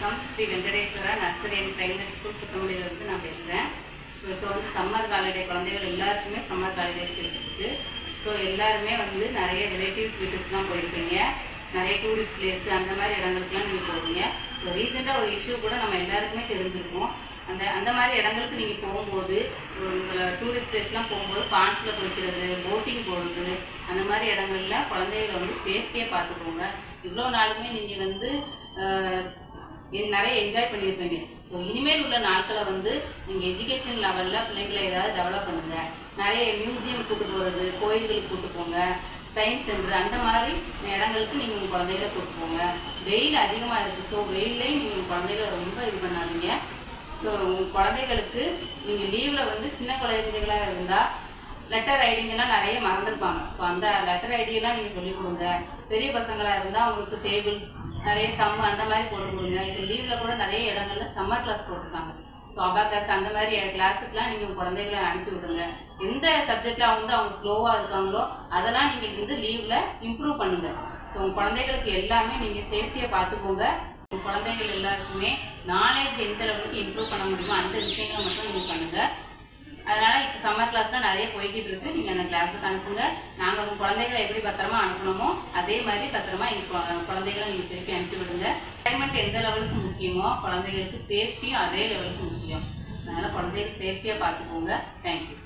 வணக்கம். Sri Venkateswara nursery and primary school சுத்தமல்லியிலிருந்து நான் பேசுகிறேன். ஸோ இப்போ சம்மர் ஹாலிடே குழந்தைகள் எல்லாருக்குமே சம்மர் ஹாலிடேஸ் இருக்குது. ஸோ எல்லாருமே நிறைய ரிலேட்டிவ்ஸ் வீட்டுக்குலாம் போயிருப்பீங்க, நிறைய டூரிஸ்ட் பிளேஸ் அந்த மாதிரி இடங்களுக்குலாம் நீங்கள் போவீங்க. ஸோ ரீசெண்டாக ஒரு இஷ்யூ கூட நம்ம எல்லாருக்குமே தெரிஞ்சிருக்கோம். அந்த மாதிரி இடங்களுக்கு நீங்கள் போகும்போது, உங்களை டூரிஸ்ட் பிளேஸ்லாம் போகும்போது பான்ஸில் குளிக்கிறது, போட்டிங் போகிறது, அந்த மாதிரி இடங்கள்ல குழந்தைகளை சேஃப்டியாக பார்த்துக்கோங்க. இவ்வளோ நாளுமே நீங்கள் நிறைய என்ஜாய் பண்ணியிருப்பீங்க. ஸோ இனிமேல் உள்ள நாட்களை நீங்கள் எஜுகேஷன் லெவலில் பிள்ளைங்களை ஏதாவது டெவலப் பண்ணுங்கள். நிறைய மியூசியம் கூட்டு போகிறது, கோயில்களுக்கு கூட்டு போங்க, சயின்ஸ் சென்டர் அந்த மாதிரி இடங்களுக்கு நீங்கள் உங்கள் குழந்தைகளை கூட்டு போங்க. வெயில் அதிகமாக இருக்குது. ஸோ வெயிலையும் நீங்கள் உங்கள் குழந்தைகளை ரொம்ப இது பண்ணாதீங்க. ஸோ உங்கள் குழந்தைகளுக்கு நீங்கள் லீவில் சின்ன குழந்தைகளாக இருந்தால் லெட்டர் ரைடிங்கெல்லாம் நிறைய மறந்துருப்பாங்க. ஸோ அந்த லெட்டர் ஐடியெல்லாம் நீங்கள் சொல்லிக் கொடுங்க. பெரிய பசங்களாக இருந்தால் அவங்களுக்கு டேபிள்ஸ் நிறைய சம்மு அந்த மாதிரி போட்டு கொடுங்க. இப்போ லீவில் கூட நிறைய இடங்கள்ல சம்மர் கிளாஸ் போட்டிருக்காங்க. ஸோ அபாக்கஸ் அந்த மாதிரி கிளாஸுக்கெலாம் நீங்கள் உங்கள் குழந்தைகளை அனுப்பி விடுங்க. எந்த சப்ஜெக்டில் அவங்க ஸ்லோவாக இருக்காங்களோ அதெல்லாம் நீங்கள் லீவில் இம்ப்ரூவ் பண்ணுங்கள். ஸோ உங்கள் குழந்தைகளுக்கு எல்லாமே நீங்கள் சேஃப்டியாக பார்த்துக்கோங்க. உங்கள் குழந்தைகள் எல்லாருக்குமே நாலேஜ் எந்த லெவலுக்கு இம்ப்ரூவ் பண்ண முடியுமோ அந்த விஷயங்களை மட்டும் நீங்கள் பண்ணுங்கள். அதனால் இப்போ சம்மர் கிளாஸ்லாம் நிறைய போய்கிட்டு இருக்குது. நீங்கள் அந்த கிளாஸுக்கு அனுப்புங்க. நாங்கள் உங்கள் குழந்தைகளை எப்படி பத்திரமா அனுப்பணுமோ அதே மாதிரி பத்திரமா எங்கள் குழந்தைகளை நீங்கள் திருப்பி அனுப்பி விடுங்க. என்டர்டைன்மெண்ட் எந்த லெவலுக்கு முக்கியமோ குழந்தைகளுக்கு சேஃப்டியும் அதே லெவலுக்கு முக்கியம். அதனால் குழந்தைகளுக்கு சேஃப்டியாக பார்த்துக்கோங்க. தேங்க்யூ.